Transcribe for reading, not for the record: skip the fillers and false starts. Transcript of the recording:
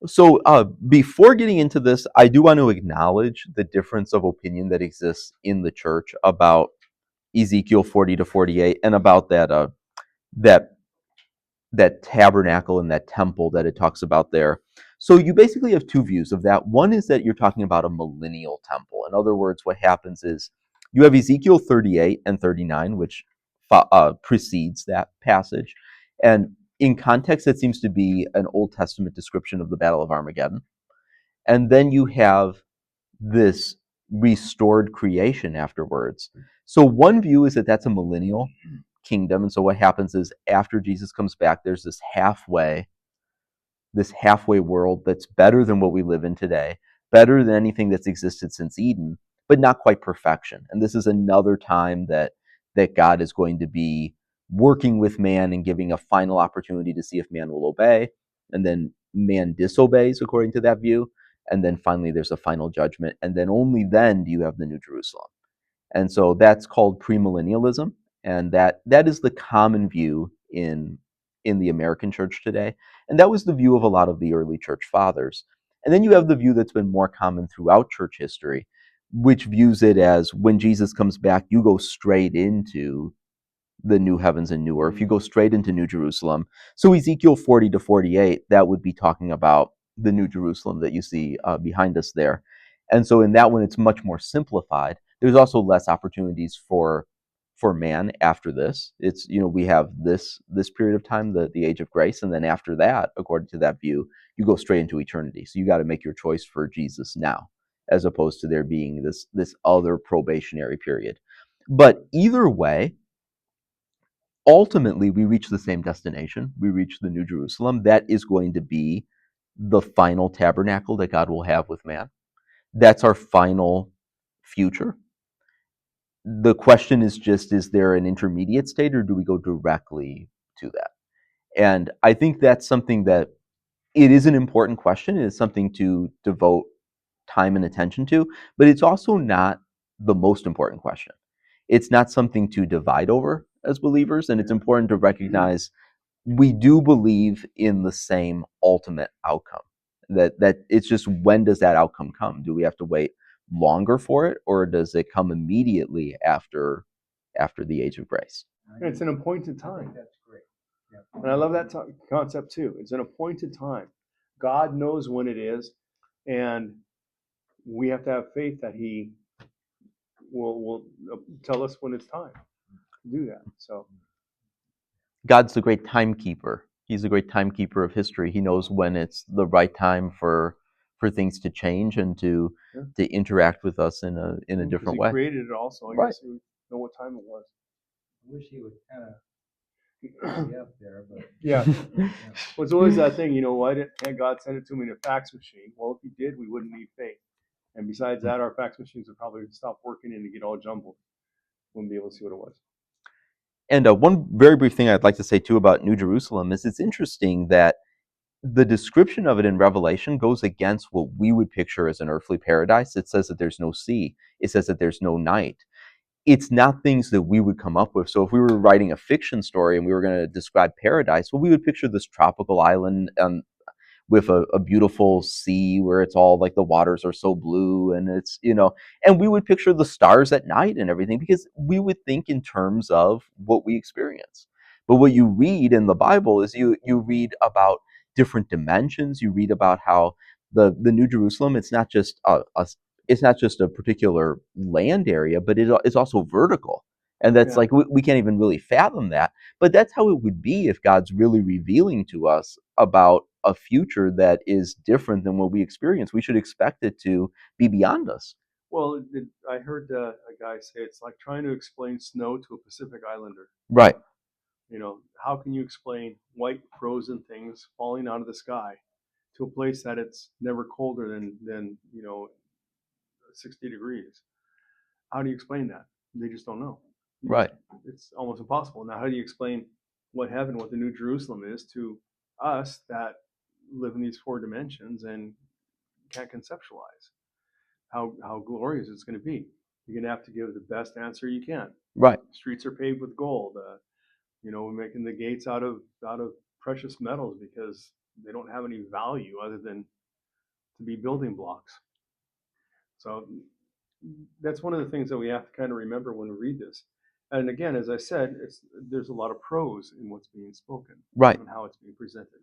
So before getting into this, I do want to acknowledge the difference of opinion that exists in the church about Ezekiel 40 to 48 and about that that tabernacle and that temple that it talks about there. So you basically have two views of that. One is that you're talking about a millennial temple. In other words, what happens is you have Ezekiel 38 and 39, which precedes that passage. And in context, it seems to be an Old Testament description of the Battle of Armageddon. And then you have this restored creation afterwards. So one view is that that's a millennial kingdom. And so what happens is after Jesus comes back, there's this halfway world that's better than what we live in today, better than anything that's existed since Eden, but not quite perfection. And this is another time that God is going to be working with man and giving a final opportunity to see if man will obey. And then man disobeys according to that view. And then finally there's a final judgment. And then only then do you have the New Jerusalem. And so that's called premillennialism, and that is the common view in the American church today. And that was the view of a lot of the early church fathers. And then you have the view that's been more common throughout church history, which views it as when Jesus comes back, you go straight into the new heavens and new earth. You go straight into New Jerusalem. So Ezekiel 40 to 48, that would be talking about the New Jerusalem that you see behind us there. And so in that one, it's much more simplified. There's also less opportunities for man after this. It's, we have this period of time, the age of grace, and then after that, according to that view, you go straight into eternity. So you got to make your choice for Jesus now, as opposed to there being this other probationary period. But either way, ultimately we reach the same destination. We reach the New Jerusalem. That is going to be the final tabernacle that God will have with man. That's our final future. The question is just, is there an intermediate state, or do we go directly to that? And I think that's something that it is an important question. It is something to devote time and attention to, but it's also not the most important question. It's not something to divide over as believers, and it's important to recognize we do believe in the same ultimate outcome. That it's just, when does that outcome come? Do we have to wait longer for it, or does it come immediately after the age of grace? It's an appointed time. That's great. Yeah. And I love that concept too. It's an appointed time. God knows when it is, and we have to have faith that He will tell us when it's time to do that. So God's the great timekeeper. He's a great timekeeper of history. He knows when it's the right time for things to change and to interact with us in a different way. He created it also. I guess He would know what time it was. I wish He would kind of be up there, but yeah. Well, it's always that thing, why didn't God send it to me in a fax machine? Well, if He did, we wouldn't need faith. And besides that, our fax machines would probably stop working and get all jumbled. Wouldn't be able to see what it was. And one very brief thing I'd like to say too about New Jerusalem is it's interesting that the description of it in Revelation goes against what we would picture as an earthly paradise. It says that there's no sea. It says that there's no night. It's not things that we would come up with. So if we were writing a fiction story and we were going to describe paradise, well, we would picture this tropical island with a beautiful sea where it's all like the waters are so blue, and it's, and we would picture the stars at night and everything, because we would think in terms of what we experience. But what you read in the Bible is you read about different dimensions. You read about how the New Jerusalem, it's not just a particular land area, but it's also vertical. And that's like, we can't even really fathom that. But that's how it would be if God's really revealing to us about a future that is different than what we experience. We should expect it to be beyond us. Well, I heard a guy say it's like trying to explain snow to a Pacific Islander. Right. How can you explain white frozen things falling out of the sky to a place that it's never colder than 60 degrees? How do you explain that? They just don't know. Right. It's almost impossible. Now, how do you explain what heaven, what the New Jerusalem is to us that live in these four dimensions and can't conceptualize how glorious it's going to be? You're going to have to give the best answer you can. Right. Streets are paved with gold. We're making the gates out of precious metals because they don't have any value other than to be building blocks. So that's one of the things that we have to kind of remember when we read this. And again, as I said, there's a lot of prose in what's being spoken Right. and how it's being presented.